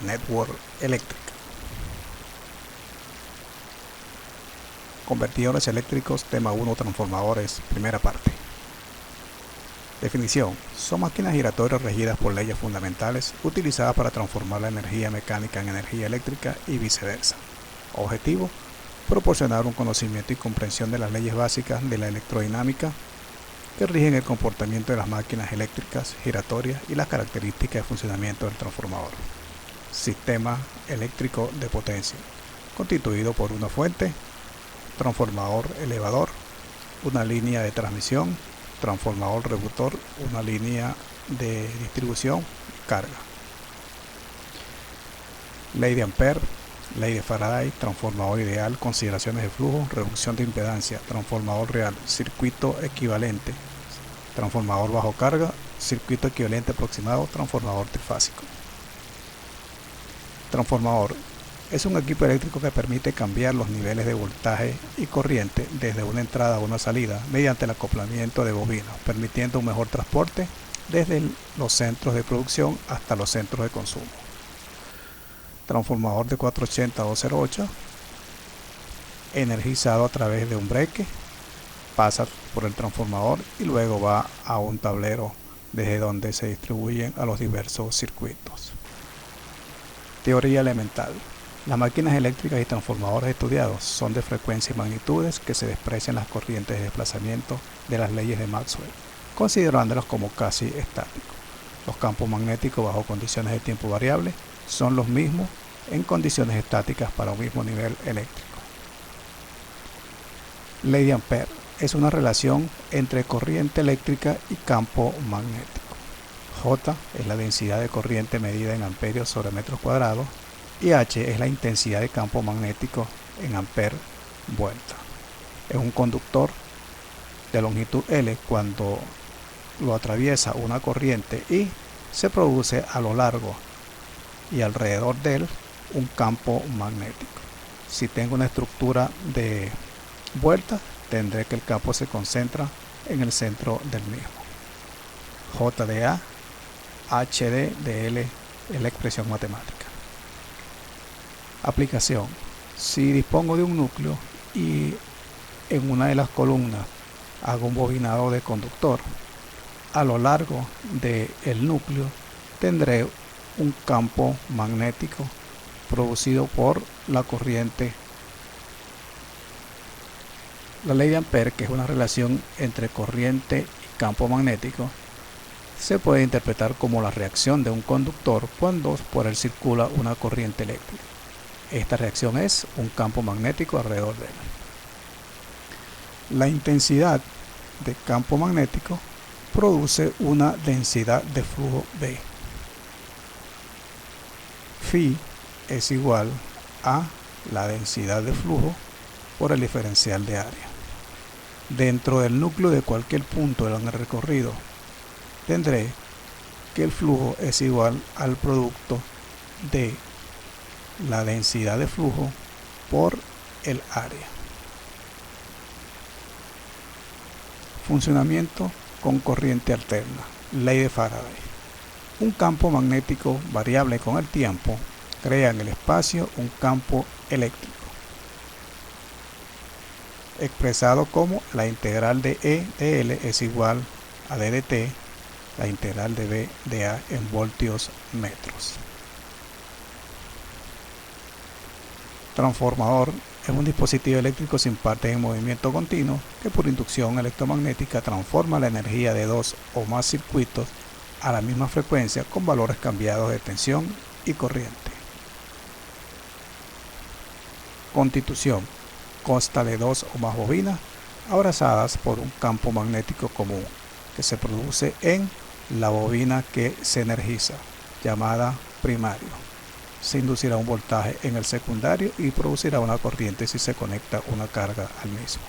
Network eléctrica. Convertidores eléctricos, tema 1, transformadores, primera parte. Definición: son máquinas giratorias regidas por leyes fundamentales utilizadas para transformar la energía mecánica en energía eléctrica y viceversa. Objetivo: proporcionar un conocimiento y comprensión de las leyes básicas de la electrodinámica que rigen el comportamiento de las máquinas eléctricas giratorias y las características de funcionamiento del transformador. Sistema eléctrico de potencia, constituido por una fuente, transformador elevador, una línea de transmisión, transformador reductor, una línea de distribución, carga. Ley de Ampere, ley de Faraday, transformador ideal, consideraciones de flujo, reducción de impedancia, transformador real, circuito equivalente, transformador bajo carga, circuito equivalente aproximado, transformador trifásico. Transformador es un equipo eléctrico que permite cambiar los niveles de voltaje y corriente desde una entrada a una salida mediante el acoplamiento de bobinas, permitiendo un mejor transporte desde los centros de producción hasta los centros de consumo. Transformador de 480 a 208, energizado a través de un breque, pasa por el transformador y luego va a un tablero desde donde se distribuyen a los diversos circuitos. Teoría elemental. Las máquinas eléctricas y transformadores estudiados son de frecuencia y magnitudes que se desprecian las corrientes de desplazamiento de las leyes de Maxwell, considerándolos como casi estáticos. Los campos magnéticos bajo condiciones de tiempo variable son los mismos en condiciones estáticas para un mismo nivel eléctrico. Ley de Ampere es una relación entre corriente eléctrica y campo magnético. J es la densidad de corriente medida en amperios sobre metros cuadrados y H es la intensidad de campo magnético en ampere vuelta. Es un conductor de longitud L cuando lo atraviesa una corriente I, se produce a lo largo y alrededor de él un campo magnético. Si tengo una estructura de vuelta, tendré que el campo se concentra en el centro del mismo. J de A, HD de L es la expresión matemática. Aplicación: si dispongo de un núcleo y en una de las columnas hago un bobinado de conductor, a lo largo del núcleo tendré un campo magnético producido por la corriente. La ley de Ampere, que es una relación entre corriente y campo magnético, se puede interpretar como la reacción de un conductor cuando por él circula una corriente eléctrica. Esta reacción es un campo magnético alrededor de él. La intensidad de campo magnético produce una densidad de flujo B. Phi es igual a la densidad de flujo por el diferencial de área. Dentro del núcleo de cualquier punto en el recorrido tendré que el flujo es igual al producto de la densidad de flujo por el área. Funcionamiento con corriente alterna. Ley de Faraday. Un campo magnético variable con el tiempo crea en el espacio un campo eléctrico, expresado como la integral de E de L es igual a D de T, la integral de B de A en voltios metros. Transformador es un dispositivo eléctrico sin partes en movimiento continuo que por inducción electromagnética transforma la energía de dos o más circuitos a la misma frecuencia con valores cambiados de tensión y corriente. Constitución: consta de dos o más bobinas abrazadas por un campo magnético común que se produce en la bobina que se energiza, llamada primario. Se inducirá un voltaje en el secundario y producirá una corriente si se conecta una carga al mismo.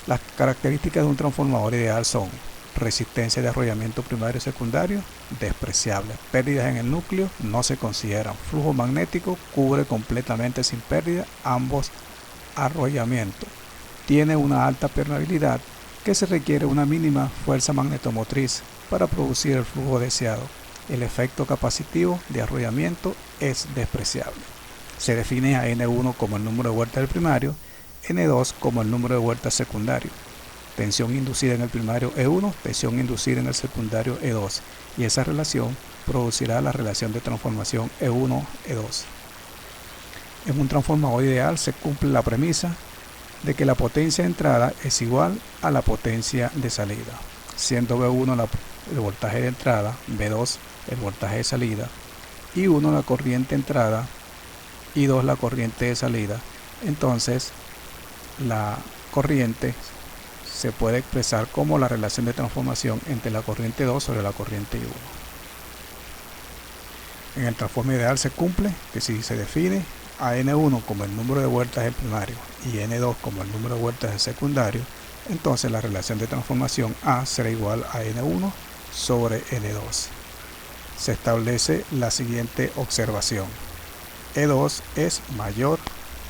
Las características de un transformador ideal son: resistencia de arrollamiento primario y secundario despreciable, pérdidas en el núcleo no se consideran, flujo magnético cubre completamente sin pérdida ambos arrollamientos, tiene una alta permeabilidad que se requiere una mínima fuerza magnetomotriz para producir el flujo deseado, el efecto capacitivo de arrollamiento es despreciable. Se define a N1 como el número de vueltas del primario, N2 como el número de vueltas secundario. Tensión inducida en el primario E1, tensión inducida en el secundario E2, y esa relación producirá la relación de transformación E1-E2. En un transformador ideal se cumple la premisa de que la potencia de entrada es igual a la potencia de salida, siendo V1 el voltaje de entrada, V2 el voltaje de salida, I1 la corriente de entrada, I2 la corriente de salida. Entonces la corriente se puede expresar como la relación de transformación entre la corriente 2 sobre la corriente I1. En el transformador ideal se cumple que si se define a N1 como el número de vueltas del primario y N2 como el número de vueltas del secundario, entonces la relación de transformación A será igual a N1 sobre N2. Se establece la siguiente observación: E2 es mayor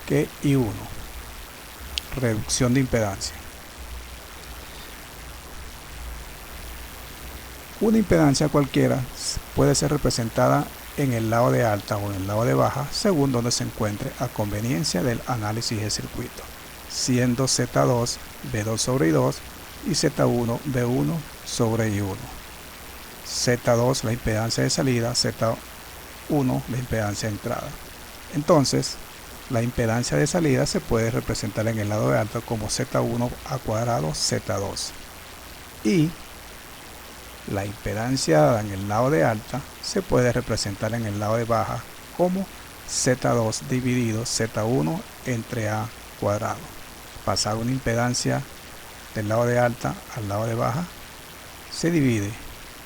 que I1. Reducción de impedancia. Una impedancia cualquiera puede ser representada en el lado de alta o en el lado de baja según donde se encuentre a conveniencia del análisis de circuito, siendo Z2 V2 sobre I2 y Z1 V1 sobre I1. Z2 la impedancia de salida, Z1 la impedancia de entrada. Entonces, la impedancia de salida se puede representar en el lado de alta como Z1 a cuadrado Z2. Y la impedancia en el lado de alta se puede representar en el lado de baja como Z2 dividido Z1 entre A cuadrado. Pasar una impedancia del lado de alta al lado de baja se divide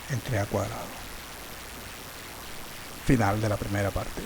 entre A cuadrado. Final de la primera parte.